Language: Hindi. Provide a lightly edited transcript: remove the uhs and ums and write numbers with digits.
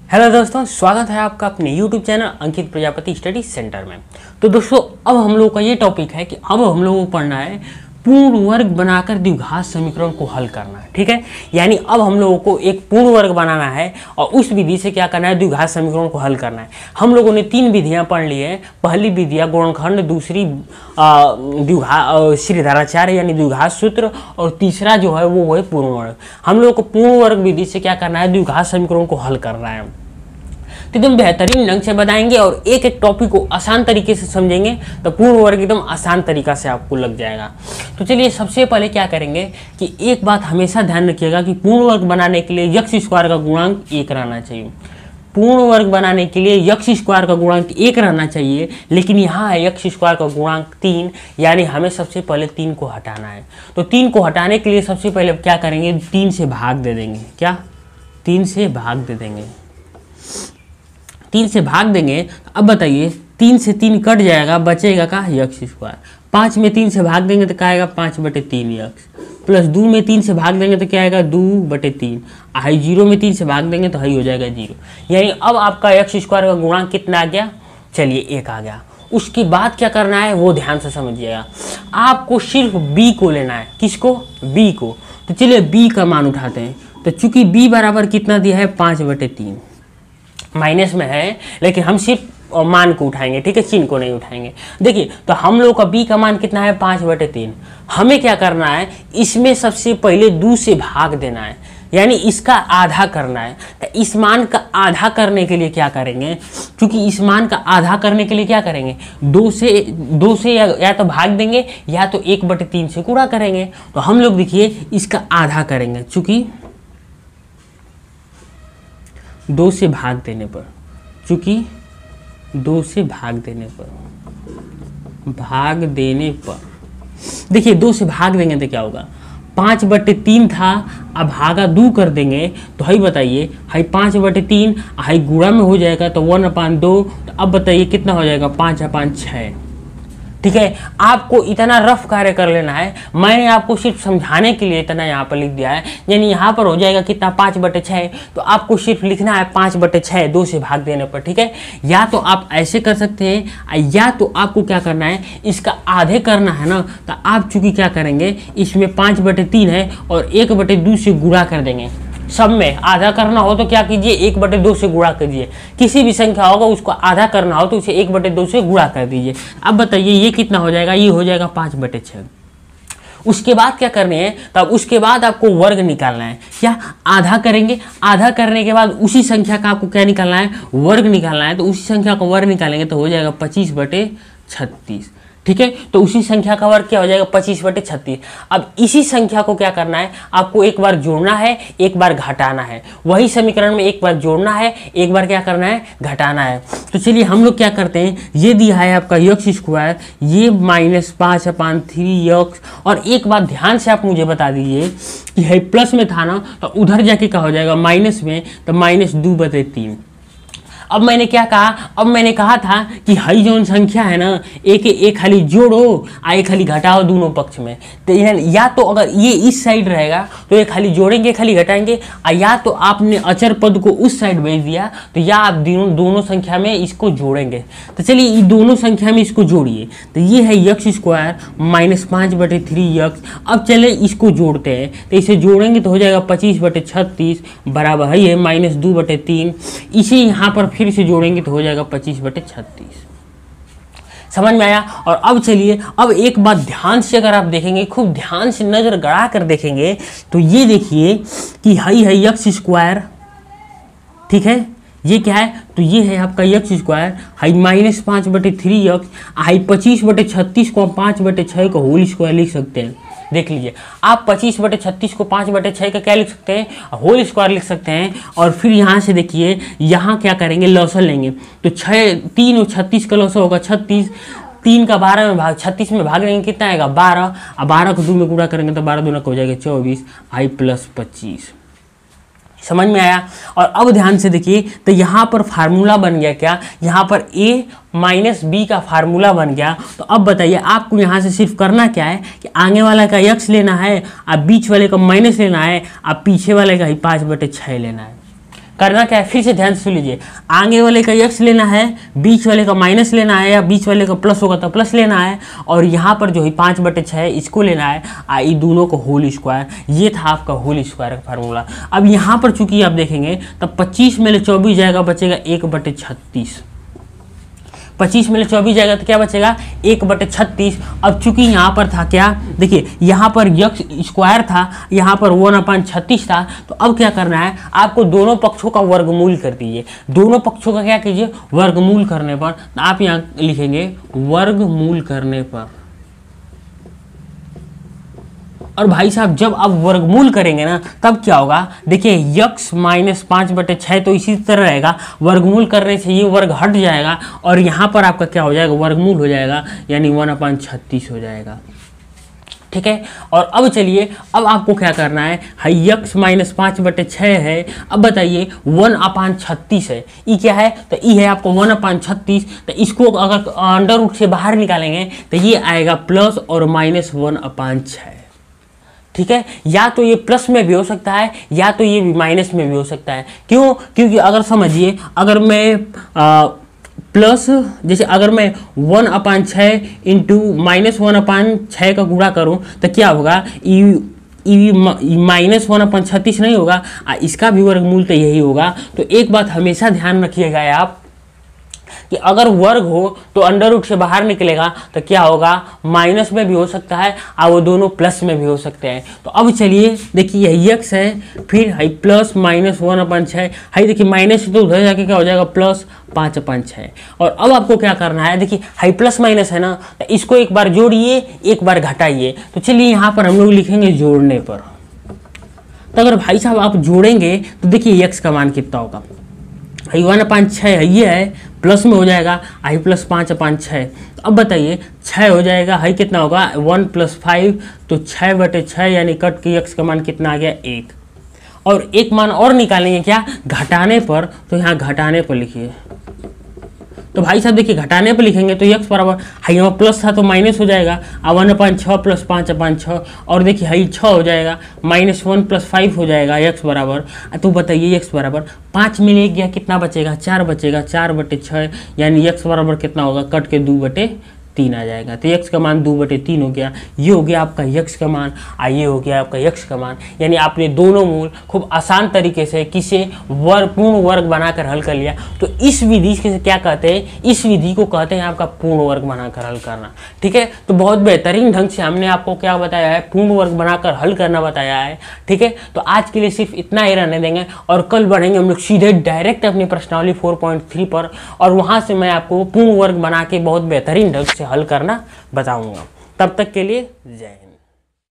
हेलो दोस्तों, स्वागत है आपका अपने YouTube चैनल अंकित प्रजापति स्टडी सेंटर में। तो दोस्तों, अब हम लोग का ये टॉपिक है कि अब हम लोगों को पढ़ना है पूर्ण वर्ग बनाकर द्विघात समीकरण को हल करना है। ठीक है, यानी अब हम लोगों को एक पूर्ण वर्ग बनाना है और उस विधि से क्या करना है, द्विघात समीकरण को हल करना है। हम लोगों ने 3 विधियां पढ़ ली है। पहली विधिया गुणनखंड, दूसरी श्रीधराचार्य यानी द्विघात सूत्र, और तीसरा जो है वो है पूर्ण वर्ग। हम लोगों को पूर्ण वर्ग विधि से क्या करना है, द्विघात समीकरण को हल करना है। तो एकदम बेहतरीन ढंग से बताएंगे और एक एक टॉपिक को आसान तरीके से समझेंगे तो पूर्ण वर्ग एकदम आसान तरीका से आपको लग जाएगा। तो चलिए सबसे पहले क्या करेंगे कि एक बात हमेशा ध्यान रखिएगा कि पूर्ण वर्ग बनाने के लिए यक्ष स्क्वायर का गुणांक 1 रहना चाहिए। पूर्ण वर्ग बनाने के लिए यक्ष स्क्वायर का गुणांक 1 रहना चाहिए, लेकिन यहाँ है यक्ष स्क्वायर का गुणांक 3, यानी हमें सबसे पहले 3 को हटाना है। तो 3 को हटाने के लिए सबसे पहले क्या करेंगे, 3 से भाग दे देंगे। क्या 3 से भाग दे देंगे? 3 से भाग देंगे। अब बताइए, 3 से 3 कट जाएगा, बचेगा का यक्ष स्क्वायर। 5 में 3 से भाग देंगे तो क्या आएगा, 5/3 यक्ष, प्लस 2 में 3 से भाग देंगे तो क्या आएगा, 2/3। हाई 0 में 3 से भाग देंगे तो हाई हो जाएगा 0। यानी अब आपका यक्ष स्क्वायर का गुणांक कितना आ गया, चलिए 1 आ गया। उसके बाद क्या करना है वो ध्यान से समझिएगा। आपको सिर्फ b को लेना है। किसको? b को। तो चलिए b का मान उठाते हैं। तो चूंकि b बराबर कितना दिया है, 5/3, माइनस में है, लेकिन हम सिर्फ मान को उठाएंगे। ठीक है, चिन्ह को नहीं उठाएंगे। देखिए, तो हम लोग का b का मान कितना है, 5/3। हमें क्या करना है, इसमें सबसे पहले 2 से भाग देना है, यानी इसका आधा करना है। तो इस मान का आधा करने के लिए क्या करेंगे, क्योंकि इस मान का आधा करने के लिए क्या करेंगे, 2 से या तो भाग देंगे या तो 1/3 से गुणा करेंगे। तो हम लोग देखिए इसका आधा करेंगे, चूंकि 2 से भाग देने पर, चूंकि 2 से भाग देने पर देखिए 2 से भाग देंगे तो क्या होगा, 5/3 था, अब भागा 2 कर देंगे तो हाई बताइए, हाई 5/3 हाई गुणा में हो जाएगा तो 1/2। तो अब बताइए कितना हो जाएगा, 5/5 6। ठीक है, आपको इतना रफ कार्य कर लेना है। मैंने आपको सिर्फ समझाने के लिए इतना यहाँ पर लिख दिया है। यानी यहाँ पर हो जाएगा कितना, 5/6। तो आपको सिर्फ लिखना है 5/6 2 से भाग देने पर। ठीक है, या तो आप ऐसे कर सकते हैं, या तो आपको क्या करना है, इसका आधे करना है ना। तो आप चूंकि क्या करेंगे, इसमें 5/3 है और 1/2 से गुणा कर देंगे। सब में आधा करना हो तो क्या कीजिए, 1/2 से गुणा कीजिए। किसी भी संख्या होगा उसको आधा करना हो तो उसे 1/2 से गुणा कर दीजिए। अब बताइए ये कितना हो जाएगा, ये हो जाएगा 5/6। उसके बाद क्या करने हैं, तब उसके बाद आपको वर्ग निकालना है। क्या आधा करेंगे, आधा करने के बाद उसी संख्या का आपको क्या निकालना है, वर्ग निकालना है। तो उसी संख्या का वर्ग निकालेंगे तो हो जाएगा 25/36। ठीक है, तो उसी संख्या का वर्ग क्या हो जाएगा, 25/36। अब इसी संख्या को क्या करना है, आपको एक बार जोड़ना है, एक बार घटाना है। वही समीकरण में एक बार जोड़ना है, एक बार क्या करना है, घटाना है। तो चलिए हम लोग क्या करते हैं, ये दिया है आपका यक्ष स्क्वायर, ये -5/3 यक्ष। और एक बात ध्यान से आप मुझे बता दीजिए कि है प्लस में था ना, तो उधर जाके क्या हो जाएगा, माइनस में, तो -2/3। अब मैंने क्या कहा, अब मैंने कहा था कि हई जो संख्या है ना, एक खाली जोड़ो और एक खाली घटाओ दोनों पक्ष में। तो या तो अगर ये इस साइड रहेगा तो ये खाली जोड़ेंगे खाली घटाएंगे, और या तो आपने अचर पद को उस साइड भेज दिया तो या आप दोनों संख्या में इसको जोड़ेंगे। तो चलिए ये दोनों संख्या में इसको जोड़िए। तो ये है यक्ष स्क्वायर -5/3 यक्ष। अब चले इसको जोड़ते हैं, तो इसे जोड़ेंगे तो हो जाएगा 25/36 बराबर है -2/3। इसे यहाँ पर फिर से जोड़ेंगे तो हो जाएगा 25/36। समझ में आया? और अब चलिए, अब एक बात ध्यान से अगर आप देखेंगे, खूब ध्यान से नजर गड़ा कर देखेंगे, तो ये देखिए कि हाई है यक्ष स्क्वायर। ठीक है, ये क्या है, तो ये है आपका यक्ष स्क्वायर, हाई -5/3 यक्ष, हाई 25/36 को 5/6 का होल स्क्वायर लिख सकते हैं। देख लीजिए, आप 25/36 को 5/6 का क्या लिख सकते हैं, होल स्क्वायर लिख सकते हैं। और फिर यहाँ से देखिए, यहाँ क्या करेंगे, लॉसल लेंगे। तो 3 और 36 का लॉसल होगा 36, 3 का 12 में भाग, 36 में भाग लेंगे कितना आएगा, 12। अब 12 को 2 में गुणा करेंगे तो 12 दूना हो जाएगा 24, आई +25। समझ में आया? और अब ध्यान से देखिए, तो यहाँ पर फार्मूला बन गया क्या, यहाँ पर a - b का फार्मूला बन गया। तो अब बताइए आपको यहाँ से सिर्फ करना क्या है कि आगे वाला का x लेना है, अब बीच वाले का माइनस लेना है, अब पीछे वाले का ही 5/6 लेना है। करना क्या है, फिर से ध्यान से सुन लीजिए। आगे वाले का x लेना है, बीच वाले का माइनस लेना है, या बीच वाले का प्लस होगा तो प्लस लेना है, और यहाँ पर जो है 5/6 इसको लेना है, ये दोनों को होल स्क्वायर। ये था आपका होल स्क्वायर का फार्मूला। अब यहाँ पर चूंकि आप देखेंगे तब 25 में 24 जाएगा, बचेगा 1/36। 25 में 24 जाएगा तो क्या बचेगा 1/36। अब चूंकि यहाँ पर था क्या, देखिए यहाँ पर यक्स स्क्वायर था, यहाँ पर 1/36 था, तो अब क्या करना है आपको, दोनों पक्षों का वर्गमूल कर दीजिए। दोनों पक्षों का क्या कीजिए, वर्गमूल करने पर आप यहाँ लिखेंगे वर्गमूल करने पर। और भाई साहब जब आप वर्गमूल करेंगे ना तब क्या होगा, देखिए यक्स माइनस 5/6 तो इसी तरह रहेगा, वर्गमूल करने से ये वर्ग हट जाएगा और यहाँ पर आपका क्या हो जाएगा, वर्गमूल हो जाएगा, यानी 1/36 हो जाएगा। ठीक है। और अब चलिए, अब आपको क्या करना है, यक्स माइनस 5/6 है। अब बताइए 1/36 है, ई क्या है, तो ई है आपको 1/36। तो इसको अगर अंडर रूट से बाहर निकालेंगे तो ये आएगा प्लस और माइनस 1/6। ठीक है, या तो ये प्लस में भी हो सकता है या तो ये माइनस में भी हो सकता है। क्यों, क्योंकि अगर समझिए, अगर मैं प्लस, जैसे अगर मैं 1/6 इंटू माइनस 1/6 का गुणा करूं तो क्या होगा, माइनस 1/36 नहीं होगा, इसका भी वर्गमूल तो यही होगा। तो एक बात हमेशा ध्यान रखिएगा आप कि अगर वर्ग हो तो अंडर रूट से बाहर निकलेगा तो क्या होगा, माइनस में भी हो सकता है और वो दोनों प्लस में भी हो सकते हैं। तो अब चलिए देखिए, यही यक्स है, फिर है प्लस माइनस 1/6 है, देखिए माइनस से तो उधर जाके क्या हो जाएगा प्लस 5/6। और अब आपको क्या करना है, देखिए हाई प्लस माइनस है ना, तो इसको एक बार जोड़िए एक बार घटाइए। तो चलिए यहाँ पर हम लोग लिखेंगे जोड़ने पर। तो अगर भाई साहब आप जोड़ेंगे तो देखिए यक्स का मान कितना होगा, 1/6 ये है, प्लस में हो जाएगा आई प्लस 5/6। तो अब बताइए 6 हो जाएगा, हाई कितना होगा 1 + 5, तो 6/6 यानी कट के यक्स का मान कितना आ गया 1। और एक मान और निकालेंगे क्या, घटाने पर, तो यहाँ घटाने पर लिखिए। तो भाई साहब देखिए घटाने पर लिखेंगे तो यक्स बराबर, हाई यहाँ प्लस था तो माइनस हो जाएगा, 1/6 + 5/6, और देखिए हाई 6 हो जाएगा, -1 + 5 हो जाएगा यक्स बराबर। तो बताइए यक्स बराबर 5 में 1 गया कितना बचेगा, 4 बचेगा, 4/6 यानी यक्स बराबर कितना होगा, कट के 2/3 आ जाएगा। तो यक्स का मान 2/3 हो गया। ये हो गया आपका यक्स का मान, ये हो गया आपका यक्स का मान। यानी आपने दोनों मूल खूब आसान तरीके से किसे पूर्ण वर्ग बनाकर हल कर लिया। तो इस विधि से क्या कहते हैं, इस विधि को कहते हैं आपका पूर्ण वर्ग बनाकर हल करना। ठीक है, तो बहुत बेहतरीन ढंग से हमने आपको क्या बताया है, पूर्ण वर्ग बनाकर हल करना बताया है। ठीक है, तो आज के लिए सिर्फ इतना ही रहने देंगे और कल बढ़ेंगे हम लोग सीधे डायरेक्ट अपनी प्रश्नावली 4.3 पर, और वहां से मैं आपको पूर्ण वर्ग बना के बहुत बेहतरीन ढंग से हल करना बताऊंगा। तब तक के लिए जय हिंद।